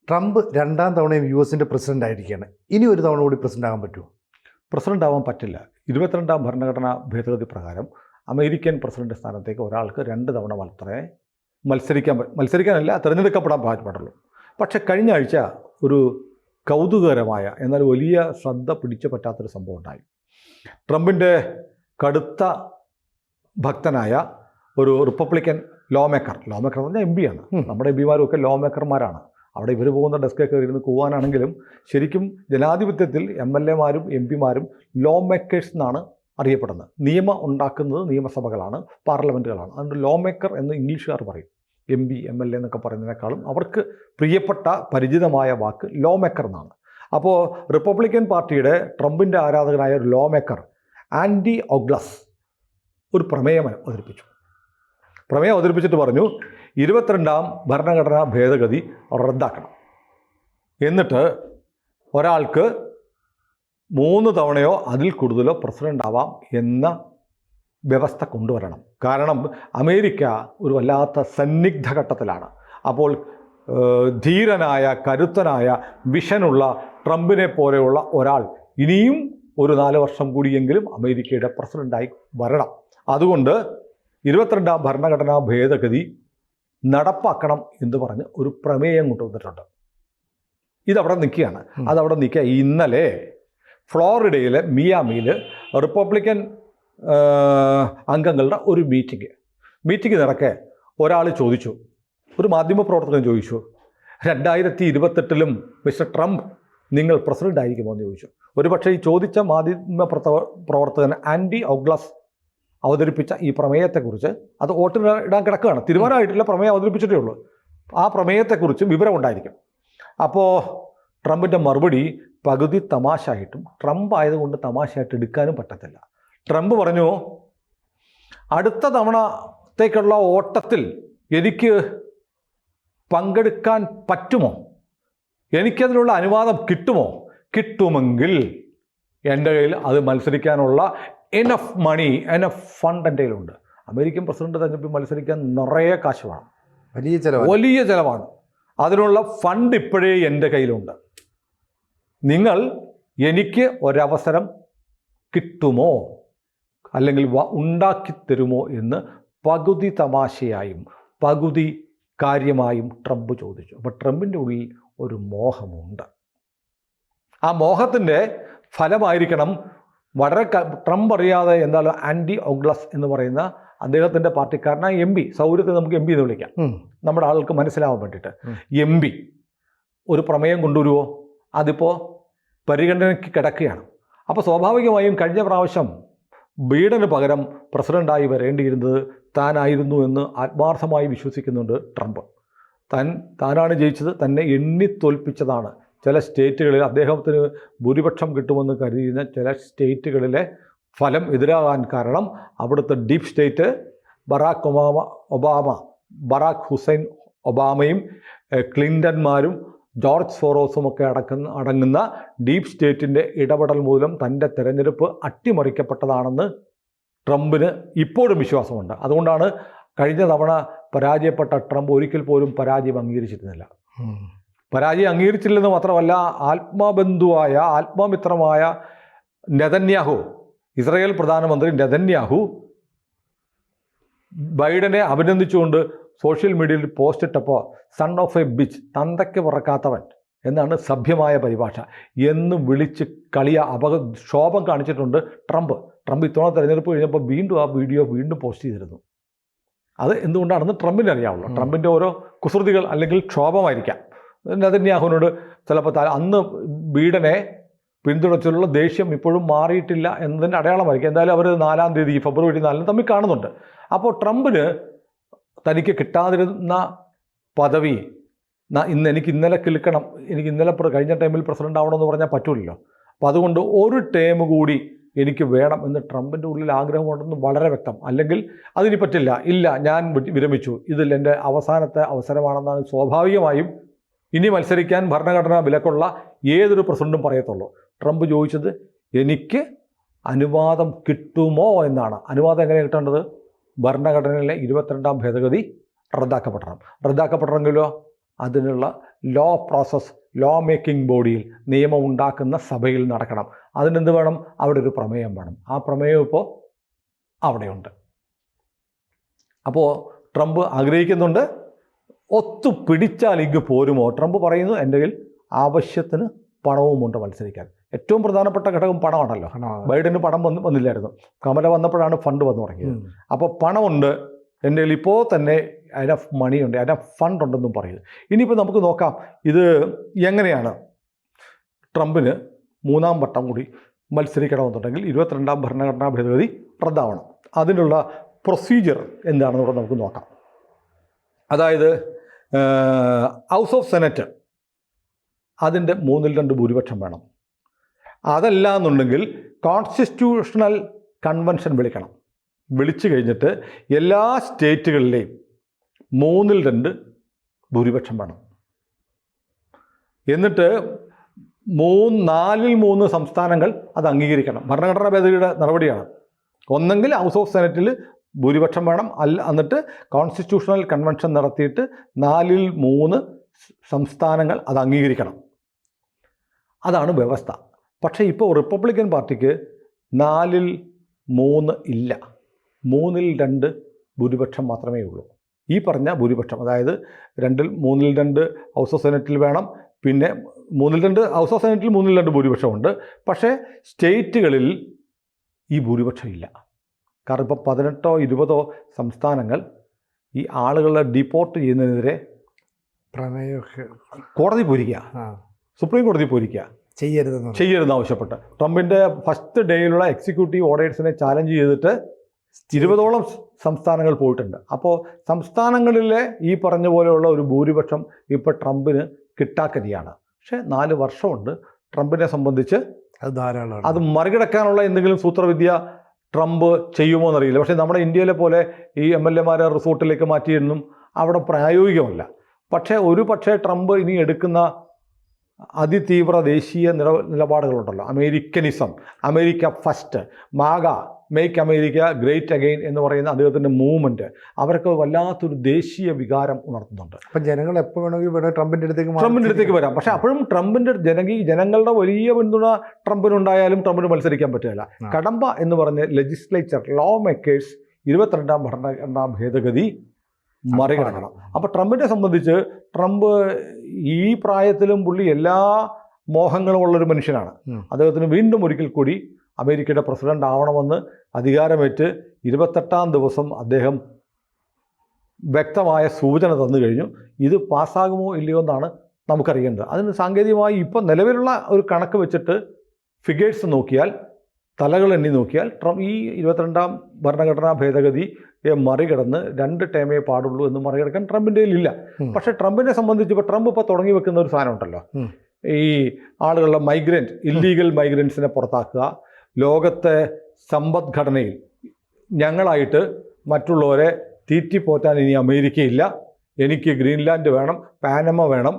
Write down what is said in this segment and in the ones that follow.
Trump രണ്ടാം തവണയും US-ൻ്റെ president ആയിരിക്കുകയാണ്. ഇനി ഒരു തവണ കൂടി പ്രസിഡന്റ് ആകാൻ പറ്റുമോ? പ്രസിഡന്റ് ആവാൻ പറ്റില്ല. 22ാം ഭരണഘടനാ ഭേദഗതി പ്രകാരം അമേരിക്കൻ പ്രസിഡന്റ് സ്ഥാനത്തേക്ക് ഒരാൾക്ക് 2 തവണ മാത്രമേ മത്സരിക്കാനല്ല തിരഞ്ഞെടുക്കപ്പെടാൻ പാടുള്ളൂ. പക്ഷേ കഴിഞ്ഞ ആഴ്ച ഒരു കൗതുകകരമായ എന്നാൽ വലിയ ശ്രദ്ധ പിടിച്ചു പറ്റാത്തൊരു സംഭവം ഉണ്ടായി. ട്രംപിൻ്റെ കടുത്ത ഭക്തനായ ഒരു റിപ്പബ്ലിക്കൻ ലോ മേക്കർ എന്ന് പറഞ്ഞാൽ MP ആണ്. നമ്മുടെ MP-മാരും ഒക്കെ ലോ മേക്കർമാരാണ്. അവിടെ ഇവർ പോകുന്ന ഡെസ്കൊക്കെ ഇരുന്ന് കൂവാനാണെങ്കിലും ശരിക്കും ജനാധിപത്യത്തിൽ MLA-മാരും MP-മാരും ലോ മേക്കേഴ്സ് എന്നാണ് അറിയപ്പെടുന്നത്. നിയമം ഉണ്ടാക്കുന്നത് നിയമസഭകളാണ്, പാർലമെൻറ്റുകളാണ്. അതുകൊണ്ട് ലോ മേക്കർ എന്ന് ഇംഗ്ലീഷുകാർ പറയും. MP, MLA എന്നൊക്കെ പറയുന്നതിനേക്കാളും അവർക്ക് പ്രിയപ്പെട്ട പരിചിതമായ വാക്ക് ലോ മേക്കർ എന്നാണ്. അപ്പോൾ റിപ്പബ്ലിക്കൻ പാർട്ടിയുടെ ട്രംപിൻ്റെ ആരാധകനായ ഒരു ലോ മേക്കർ ആൻഡി ഒഗ്ലസ് ഒരു പ്രമേയം അവതരിപ്പിച്ചിട്ട് പറഞ്ഞു 22ാം ഭരണഘടനാ ഭേദഗതി റദ്ദാക്കണം. എന്നിട്ട് ഒരാൾക്ക് 3 തവണയോ അതിൽ കൂടുതലോ പ്രസിഡൻ്റ് ആവാം എന്ന വ്യവസ്ഥ കൊണ്ടുവരണം. കാരണം അമേരിക്ക ഒരു വല്ലാത്ത സന്നിഗ്ധ ഘട്ടത്തിലാണ്. അപ്പോൾ ധീരനായ, കരുത്തനായ, വിഷനുള്ള ട്രംപിനെ പോലെയുള്ള ഒരാൾ ഇനിയും ഒരു 4 വർഷം കൂടിയെങ്കിലും അമേരിക്കയുടെ പ്രസിഡൻ്റായി വരണം. അതുകൊണ്ട് 22ാം ഭരണഘടനാ ഭേദഗതി നടപ്പാക്കണം എന്ന് പറഞ്ഞ് ഒരു പ്രമേയം കൊണ്ടുവന്നിട്ടുണ്ട്. ഇതവിടെ നിൽക്കുകയാണ്. അതവിടെ നിൽക്കുക. ഇന്നലെ ഫ്ലോറിഡയിലെ മിയാമിയിൽ റിപ്പബ്ലിക്കൻ അംഗങ്ങളുടെ ഒരു മീറ്റിംഗ് നടക്കെ ഒരാൾ ചോദിച്ചു, ഒരു മാധ്യമപ്രവർത്തകൻ ചോദിച്ചു, 2028 മിസ്റ്റർ ട്രംപ് നിങ്ങൾ പ്രസിഡൻ്റ് ആയിരിക്കുമോ എന്ന് ചോദിച്ചു. ഒരുപക്ഷെ ഈ ചോദിച്ച മാധ്യമ പ്രവർത്തകൻ ആൻഡി ഒഗ്ലസ് അവതരിപ്പിച്ച ഈ പ്രമേയത്തെക്കുറിച്ച് അത് വോട്ടിടാൻ കിടക്കുകയാണ്. തീരുമാനമായിട്ടില്ല, പ്രമേയം അവതരിപ്പിച്ചിട്ടേ ഉള്ളൂ. ആ പ്രമേയത്തെക്കുറിച്ച് വിവരമുണ്ടായിരിക്കും. അപ്പോൾ ട്രംപിൻ്റെ മറുപടി പകുതി തമാശയായിട്ടും ട്രംപ് ആയതുകൊണ്ട് തമാശയായിട്ട് എടുക്കാനും പറ്റത്തില്ല. ട്രംപ് പറഞ്ഞു, അടുത്ത തവണത്തേക്കുള്ള ഓട്ടത്തിൽ എനിക്ക് പങ്കെടുക്കാൻ പറ്റുമോ? എനിക്കതിനുള്ള അനുവാദം കിട്ടുമെങ്കിൽ എൻ്റെ കയ്യിൽ അത് മത്സരിക്കാനുള്ള എനഫ് മണി, എനഫ് ഫണ്ട് എൻ്റെ കയ്യിലുണ്ട്. അമേരിക്കൻ പ്രസിഡന്റ് തെരഞ്ഞെടുപ്പിൽ മത്സരിക്കാൻ നിറയെ കാശ് വേണം, വലിയ ചിലവാണ്. അതിനുള്ള ഫണ്ട് ഇപ്പോഴേ എൻ്റെ കയ്യിലുണ്ട്. നിങ്ങൾ എനിക്ക് ഒരവസരം കിട്ടുമോ അല്ലെങ്കിൽ ഉണ്ടാക്കിത്തരുമോ എന്ന് പകുതി തമാശയായും പകുതി കാര്യമായും ട്രംപ് ചോദിച്ചു. അപ്പോൾ ട്രംപിൻ്റെ ഉള്ളിൽ ഒരു മോഹമുണ്ട്. ആ മോഹത്തിൻ്റെ ഫലമായിരിക്കണം വളരെ ട്രംപ് അറിയാതെ എന്തായാലും ആൻഡി ഒഗ്ലസ് എന്ന് പറയുന്ന അദ്ദേഹത്തിൻ്റെ പാർട്ടിക്കാരനായ MP, സൗകര്യത്തിൽ നമുക്ക് MP എന്ന് വിളിക്കാം, നമ്മുടെ ആൾക്ക് മനസ്സിലാവാൻ വേണ്ടിയിട്ട്, MP ഒരു പ്രമേയം കൊണ്ടുവരുമോ? അതിപ്പോൾ പരിഗണനയ്ക്ക് കിടക്കുകയാണ്. അപ്പോൾ സ്വാഭാവികമായും കഴിഞ്ഞ പ്രാവശ്യം ബൈഡന് പകരം പ്രസിഡൻ്റായി വരേണ്ടിയിരുന്നത് താനായിരുന്നു എന്ന് ആത്മാർത്ഥമായി വിശ്വസിക്കുന്നുണ്ട് ട്രംപ്. താനാണ് ജയിച്ചത്, തന്നെ എണ്ണിത്തോൽപ്പിച്ചതാണ്. ചില സ്റ്റേറ്റുകളിൽ അദ്ദേഹത്തിന് ഭൂരിപക്ഷം കിട്ടുമെന്ന് കരുതിയിരുന്ന ചില സ്റ്റേറ്റുകളിലെ ഫലം എതിരാകാൻ കാരണം അവിടുത്തെ ഡീപ്പ് സ്റ്റേറ്റ് ബറാക്ക് ഹുസൈൻ ഒബാമയും ക്ലിൻ്റന്മാരും ജോർജ് സോറോസും ഒക്കെ അടങ്ങുന്ന ഡീപ്പ് സ്റ്റേറ്റിൻ്റെ ഇടപെടൽ മൂലം തൻ്റെ തെരഞ്ഞെടുപ്പ് അട്ടിമറിക്കപ്പെട്ടതാണെന്ന് ട്രംപിന് ഇപ്പോഴും വിശ്വാസമുണ്ട്. അതുകൊണ്ടാണ് കഴിഞ്ഞ തവണ പരാജയപ്പെട്ട ട്രംപ് ഒരിക്കൽ പോലും പരാജയം അംഗീകരിച്ചിരുന്നില്ല. പരാജയം അംഗീകരിച്ചില്ലെന്ന് മാത്രമല്ല, ആത്മബന്ധുവായ, ആത്മമിത്രമായ നെതന്യാഹു, ഇസ്രായേൽ പ്രധാനമന്ത്രി നെതന്യാഹു ബൈഡനെ അഭിനന്ദിച്ചുകൊണ്ട് സോഷ്യൽ മീഡിയയിൽ പോസ്റ്റ് ഇട്ടപ്പോൾ സൺ ഓഫ് എ ബിച്ച്, തന്തയ്ക്ക് പറക്കാത്തവൻ എന്നാണ് സഭ്യമായ പരിഭാഷ എന്ന് വിളിച്ച് ക്ഷോഭം കാണിച്ചിട്ടുണ്ട് ട്രംപ്. ഇത്തവണ തെരഞ്ഞെടുപ്പ് കഴിഞ്ഞപ്പോൾ വീണ്ടും ആ വീഡിയോ പോസ്റ്റ് ചെയ്തിരുന്നു. അത് എന്തുകൊണ്ടാണെന്ന് ട്രംപിന് അറിയാവുള്ളൂ. ട്രംപിൻ്റെ ഓരോ കുസൃതികൾ അല്ലെങ്കിൽ ക്ഷോഭമായിരിക്കാം. നെതന്യാഹുവിനോട് ചിലപ്പോൾ അന്ന് ബൈഡനെ പിന്തുണച്ചുള്ള ദേഷ്യം ഇപ്പോഴും മാറിയിട്ടില്ല എന്നതിൻ്റെ അടയാളമായിരിക്കും. എന്തായാലും അവർ 4-ാം തീയതി ഫെബ്രുവരി 4 തമ്മിൽ കാണുന്നുണ്ട്. അപ്പോൾ ട്രംപിന് തനിക്ക് കിട്ടാതിരുന്ന പദവി എനിക്ക് ഇന്നലെ കിളിക്കണം, എനിക്ക് ഇന്നലെ കഴിഞ്ഞ ടൈമിൽ പ്രസിഡന്റ് ആവണമെന്ന് പറഞ്ഞാൽ പറ്റൂലല്ലോ. അപ്പോൾ അതുകൊണ്ട് ഒരു ടേം കൂടി എനിക്ക് വേണം എന്ന് ട്രംപിൻ്റെ ഉള്ളിൽ ആഗ്രഹമുണ്ടെന്ന് വളരെ വ്യക്തം. അല്ലെങ്കിൽ അതിന് പറ്റില്ല, ഇല്ല ഞാൻ വിരമിച്ചു, ഇതിൽ എൻ്റെ അവസാനത്തെ അവസരമാണെന്നാണ് സ്വാഭാവികമായും ഇനി മത്സരിക്കാൻ ഭരണഘടനാ വിലക്കുള്ള ഏതൊരു പ്രസിഡന്റും പറയത്തുള്ളൂ. ട്രംപ് ചോദിച്ചത് എനിക്ക് അനുവാദം കിട്ടുമോ എന്നാണ്. അനുവാദം എങ്ങനെ കിട്ടേണ്ടത്? ഭരണഘടനയിലെ 22ാം ഭേദഗതി റദ്ദാക്കപ്പെടണമെങ്കിലോ അതിനുള്ള ലോ പ്രോസസ്, ലോ മേക്കിംഗ് ബോഡിയിൽ, നിയമം ഉണ്ടാക്കുന്ന സഭയിൽ നടക്കണം. അതിനെന്ത് വേണം? അവിടെ ഒരു പ്രമേയം വേണം. ആ പ്രമേയം ഇപ്പോൾ അവിടെയുണ്ട്. അപ്പോൾ ട്രംപ് ആഗ്രഹിക്കുന്നുണ്ട്, ഒത്തുപിടിച്ചാൽ ഇങ്ങ് പോരുമോ? ട്രംപ് പറയുന്നു, എൻ്റെ കയ്യിൽ ആവശ്യത്തിന് പണവുമുണ്ട് മത്സരിക്കാൻ. ഏറ്റവും പ്രധാനപ്പെട്ട ഘടകം പണമാണല്ലോ. ബൈഡന് പണം വന്നില്ലായിരുന്നു. കമല വന്നപ്പോഴാണ് ഫണ്ട് വന്നു തുടങ്ങിയത്. അപ്പോൾ പണമുണ്ട് എൻ്റെ കയ്യിൽ, ഇപ്പോൾ തന്നെ എനഫ് മണിയുണ്ട്, എനഫ് ഫണ്ട് ഉണ്ടെന്നും പറയുന്നത്. ഇനിയിപ്പോൾ നമുക്ക് നോക്കാം ഇത് എങ്ങനെയാണ് ട്രംപിന് 3ാം വട്ടം കൂടി മത്സരിക്കണമെന്നുണ്ടെങ്കിൽ 22ാം ഭരണഘടനാ ഭേദഗതി റദ്ദാവണം. അതിനുള്ള പ്രൊസീജിയർ എന്താണെന്ന് നമുക്ക് നോക്കാം. അതായത് ഹൗസ് ഓഫ് സെനറ്റ് അതിൻ്റെ 3/2 ഭൂരിപക്ഷം വേണം. അതല്ല എന്നുണ്ടെങ്കിൽ കോൺസ്റ്റിറ്റ്യൂഷണൽ കൺവെൻഷൻ വിളിക്കണം. വിളിച്ചു കഴിഞ്ഞിട്ട് എല്ലാ സ്റ്റേറ്റുകളിലെയും 3/2 ഭൂരിപക്ഷം വേണം. എന്നിട്ട് 4/3 സംസ്ഥാനങ്ങൾ അത് അംഗീകരിക്കണം. ഭരണഘടനാ ഭേദഗതിയുടെ നടപടിയാണ്. ഒന്നെങ്കിൽ ഹൗസ് ഓഫ് സെനറ്റിൽ ഭൂരിപക്ഷം വേണം, എന്നിട്ട് കോൺസ്റ്റിറ്റ്യൂഷണൽ കൺവെൻഷൻ നടത്തിയിട്ട് 4/3 സംസ്ഥാനങ്ങൾ അത് അംഗീകരിക്കണം. അതാണ് വ്യവസ്ഥ. പക്ഷേ ഇപ്പോൾ റിപ്പബ്ലിക്കൻ പാർട്ടിക്ക് 4/3 ഇല്ല, 3/2 ഭൂരിപക്ഷം മാത്രമേ ഉള്ളൂ. ഈ പറഞ്ഞ ഭൂരിപക്ഷം, അതായത് 3/2 ഹൗസ് ഓഫ് സെനറ്റിൽ വേണം, പിന്നെ 3/2 ഹൗസ് ഓഫ് സെനറ്റിൽ 3/2 ഭൂരിപക്ഷമുണ്ട്. പക്ഷേ സ്റ്റേറ്റുകളിൽ ഈ ഭൂരിപക്ഷം ഇല്ല. കാരണം ഇപ്പോൾ 18ഓ 20ഓ സംസ്ഥാനങ്ങൾ ഈ ആളുകളെ ഡിപ്പോർട്ട് ചെയ്യുന്നതിനെതിരെ പ്രമേയമൊക്കെ കോടതി പോയിരിക്കുക, സുപ്രീം കോടതി പോയിരിക്കുക, ചെയ്യരുതെന്ന് ആവശ്യപ്പെട്ട്. ട്രംപിൻ്റെ ഫസ്റ്റ് ഡേയിലുള്ള എക്സിക്യൂട്ടീവ് ഓർഡേഴ്സിനെ ചാലഞ്ച് ചെയ്തിട്ട് 20ഓളം സംസ്ഥാനങ്ങൾ പോയിട്ടുണ്ട്. അപ്പോൾ സംസ്ഥാനങ്ങളിലെ ഈ പറഞ്ഞ പോലെയുള്ള ഒരു ഭൂരിപക്ഷം ഇപ്പോൾ ട്രംപിന് കിട്ടാക്കരിയാണ്. പക്ഷേ 4 വർഷമുണ്ട് ട്രംപിനെ സംബന്ധിച്ച്. അത് ധാരാളം. അത് മറികടക്കാനുള്ള എന്തെങ്കിലും സൂത്രവിദ്യ ട്രംപ് ചെയ്യുമോ എന്നറിയില്ല. പക്ഷേ നമ്മുടെ ഇന്ത്യയിലെ പോലെ ഈ MLA-മാരെ റിസോർട്ടിലേക്ക് മാറ്റിയെന്നും അവിടെ പ്രായോഗികമല്ല. പക്ഷേ ട്രംപ് ഇനി എടുക്കുന്ന അതിതീവ്ര ദേശീയ നിലപാടുകളുണ്ടല്ലോ, Americanism, America first, MAGA, make America great again എന്ന് പറയുന്ന അദ്ദേഹത്തിൻ്റെ മൂവ്മെൻറ്റ്, അവർക്ക് വല്ലാത്തൊരു ദേശീയ വികാരം ഉണർത്തുന്നുണ്ട്. അപ്പം ജനങ്ങൾ എപ്പോൾ വേണമെങ്കിൽ ട്രംപിൻ്റെ അടുത്തേക്ക് വരാം. പക്ഷേ അപ്പോഴും ട്രംപിൻ്റെ ജനങ്ങളുടെ വലിയ പിന്തുണ ട്രംപിനുണ്ടായാലും ട്രംപിന് മത്സരിക്കാൻ പറ്റുകയില്ല. കടമ്പ എന്ന് പറഞ്ഞ ലെജിസ്ലേച്ചർ, ലോ മേക്കേഴ്സ് 22ാം ഭരണഘടനാ ഭേദഗതി മറികടക്കണം. അപ്പോൾ ട്രംപിനെ സംബന്ധിച്ച്, ട്രംപ് ഈ പ്രായത്തിലും പുള്ളി എല്ലാ മോഹങ്ങളും ഉള്ളൊരു മനുഷ്യനാണ്. അദ്ദേഹത്തിന് വീണ്ടും ഒരിക്കൽ കൂടി അമേരിക്കയുടെ പ്രസിഡന്റ് ആവണമെന്ന് അധികാരമേറ്റ് 28ാം ദിവസം അദ്ദേഹം വ്യക്തമായ സൂചന തന്നു കഴിഞ്ഞു. ഇത് പാസ്സാകുമോ ഇല്ലയോ എന്നാണ് നമുക്കറിയേണ്ടത്. അതിന് സാങ്കേതികമായി ഇപ്പോൾ നിലവിലുള്ള ഒരു കണക്ക് വെച്ചിട്ട് ഫിഗേഴ്സ് നോക്കിയാൽ, തലകൾ എണ്ണി നോക്കിയാൽ ഈ 22ാം ഭരണഘടനാ ഭേദഗതിയെ മറികടന്ന് 2 ടേമേ പാടുള്ളൂ എന്ന് മറികടക്കാൻ ട്രംപിൻ്റെ കയ്യിലില്ല. പക്ഷേ ട്രംപിനെ സംബന്ധിച്ച് ഇപ്പോൾ ട്രംപ് തുടങ്ങി വെക്കുന്ന ഒരു സാധനം ഉണ്ടല്ലോ, ഈ ആളുകളുടെ ഇല്ലീഗൽ മൈഗ്രൻസിനെ പുറത്താക്കുക, ലോകത്തെ സമ്പദ്ഘടനയിൽ ഞങ്ങളായിട്ട് മറ്റുള്ളവരെ തീറ്റിപ്പോറ്റാൻ ഇനി അമേരിക്കയില്ല, എനിക്ക് ഗ്രീൻലാൻഡ് വേണം, പാനമ വേണം,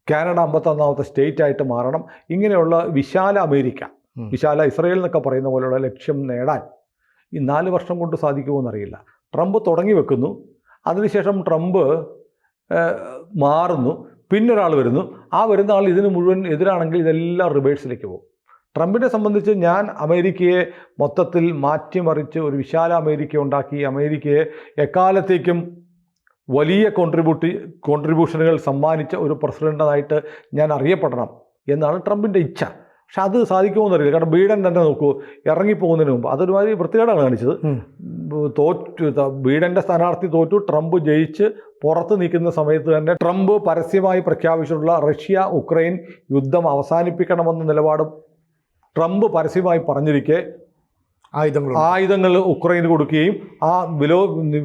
കാനഡ 51ാമത്തെ സ്റ്റേറ്റായിട്ട് മാറണം, ഇങ്ങനെയുള്ള വിശാല അമേരിക്ക, വിശാല ഇസ്രയേൽ എന്നൊക്കെ പറയുന്ന പോലെയുള്ള ലക്ഷ്യം നേടാൻ ഈ 4 വർഷം കൊണ്ട് സാധിക്കുമോ എന്നറിയില്ല. ട്രംപ് തുടങ്ങി വെക്കുന്നു, അതിനുശേഷം ട്രംപ് മാറുന്നു, പിന്നൊരാൾ വരുന്നു, ആ വരുന്ന ആൾ ഇതിന് മുഴുവൻ എതിരാണെങ്കിൽ ഇതെല്ലാം റിവേഴ്സിലേക്ക് പോകും. ട്രംപിനെ സംബന്ധിച്ച് ഞാൻ അമേരിക്കയെ മൊത്തത്തിൽ മാറ്റിമറിച്ച് ഒരു വിശാല അമേരിക്ക ഉണ്ടാക്കി, അമേരിക്കയെ എക്കാലത്തേക്കും വലിയ കോൺട്രിബ്യൂഷനുകൾ സമ്മാനിച്ച ഒരു പ്രസിഡൻ്റായിട്ട് ഞാൻ അറിയപ്പെടണം എന്നാണ് ട്രംപിൻ്റെ ഇച്ഛ. പക്ഷെ അത് സാധിക്കുമോ എന്നറിയില്ല. കാരണം ബൈഡൻ തന്നെ നോക്കൂ, ഇറങ്ങിപ്പോകുന്നതിന് മുമ്പ് അതൊരുമാതിരി വൃത്തികേടാണ് കാണിച്ചത്. ബൈഡൻ്റെ സ്ഥാനാർത്ഥി തോറ്റു, ട്രംപ് ജയിച്ച് പുറത്ത് നിൽക്കുന്ന സമയത്ത് തന്നെ ട്രംപ് പരസ്യമായി പ്രഖ്യാപിച്ചിട്ടുള്ള റഷ്യ ഉക്രൈൻ യുദ്ധം അവസാനിപ്പിക്കണമെന്ന നിലപാടും ട്രംപ് പരസ്യമായി പറഞ്ഞിരിക്കെ ആയുധങ്ങൾ ഉക്രൈന് കൊടുക്കുകയും ആ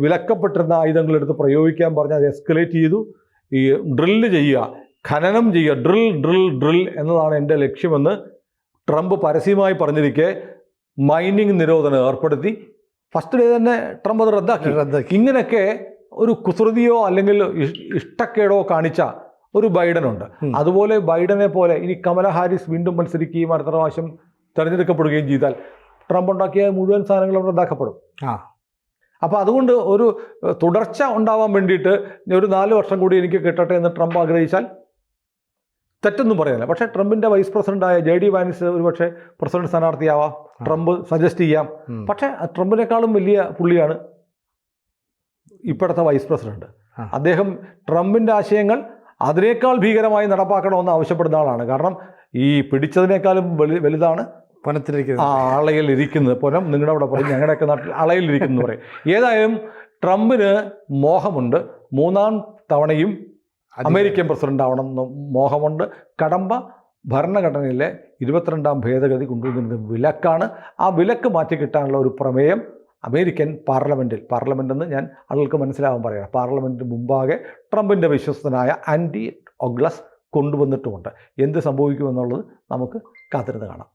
വിലക്കപ്പെട്ടിരുന്ന ആയുധങ്ങളെടുത്ത് പ്രയോഗിക്കാൻ പറഞ്ഞ് അത് എസ്കലേറ്റ് ചെയ്തു. ഈ ഡ്രില്ല് ചെയ്യുക, ഖനനം ചെയ്യുക, ഡ്രിൽ എന്നതാണ് എൻ്റെ ലക്ഷ്യമെന്ന് ട്രംപ് പരസ്യമായി പറഞ്ഞിരിക്കെ മൈനിങ് നിരോധനം ഏർപ്പെടുത്തി. ഫസ്റ്റ് ഡേ തന്നെ ട്രംപ് അത് റദ്ദാക്കി. ഇങ്ങനെയൊക്കെ ഒരു കുസൃതിയോ അല്ലെങ്കിൽ ഇഷ്ടക്കേടോ കാണിച്ച ഒരു ബൈഡനുണ്ട്. അതുപോലെ ബൈഡനെ പോലെ ഇനി കമല ഹാരിസ് വീണ്ടും മത്സരിക്കുകയും അടുത്ത പ്രാവശ്യം തിരഞ്ഞെടുക്കപ്പെടുകയും ചെയ്താൽ ട്രംപ് ഉണ്ടാക്കിയ മുഴുവൻ സാധനങ്ങളും റദ്ദാക്കപ്പെടും. അപ്പോൾ അതുകൊണ്ട് ഒരു തുടർച്ച ഉണ്ടാവാൻ വേണ്ടിയിട്ട് ഒരു 4 വർഷം കൂടി എനിക്ക് കിട്ടട്ടെ എന്ന് ട്രംപ് ആഗ്രഹിച്ചാൽ തെറ്റൊന്നും പറയാനില്ല. പക്ഷേ ട്രംപിൻ്റെ വൈസ് പ്രസിഡൻ്റായ JD വാൻസ് ഒരുപക്ഷെ പ്രസിഡന്റ് സ്ഥാനാർത്ഥിയാവാം, ട്രംപ് സജസ്റ്റ് ചെയ്യാം. പക്ഷേ ട്രംപിനേക്കാളും വലിയ പുള്ളിയാണ് ഇപ്പോഴത്തെ വൈസ് പ്രസിഡന്റ്. അദ്ദേഹം ട്രംപിൻ്റെ ആശയങ്ങൾ അതിനേക്കാൾ ഭീകരമായി നടപ്പാക്കണമെന്ന് ആവശ്യപ്പെടുന്ന ആളാണ്. കാരണം ഈ പിടിച്ചതിനേക്കാളും വലുതാണ് പണത്തിലിരിക്കുന്നത്, അളയിൽ ഇരിക്കുന്നത്. പുനം നിങ്ങളുടെ അവിടെ പറയും, ഞങ്ങളുടെയൊക്കെ നാട്ടിൽ അളയിലിരിക്കുന്നു പറയും. ഏതായാലും ട്രംപിന് മോഹമുണ്ട്, 3ാം തവണയും അമേരിക്കൻ പ്രസിഡന്റ് ആവണമെന്ന് മോഹമുണ്ട്. കടമ്പ ഭരണഘടനയിലെ 22ാം ഭേദഗതി കൊണ്ടുവരുന്നത് വിലക്കാണ്. ആ വിലക്ക് മാറ്റി കിട്ടാനുള്ള ഒരു പ്രമേയം അമേരിക്കൻ പാർലമെൻറ്റെന്ന് ഞാൻ ആളുകൾക്ക് മനസ്സിലാവാൻ പറയുകയാണ്, പാർലമെൻറ്റിന് മുമ്പാകെ ട്രംപിൻ്റെ വിശ്വസ്തനായ ആൻഡി ഒഗ്ലസ് കൊണ്ടുവന്നിട്ടുമുണ്ട്. എന്ത് സംഭവിക്കുമെന്നുള്ളത് നമുക്ക് കാത്തിരുന്ന് കാണാം.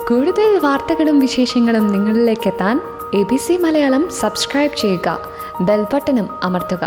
കൂടുതൽ വാർത്തകളും വിശേഷങ്ങളും നിങ്ങളിലേക്ക് എത്താൻ ABC മലയാളം സബ്സ്ക്രൈബ് ചെയ്യുക, ബെൽബട്ടനും അമർത്തുക.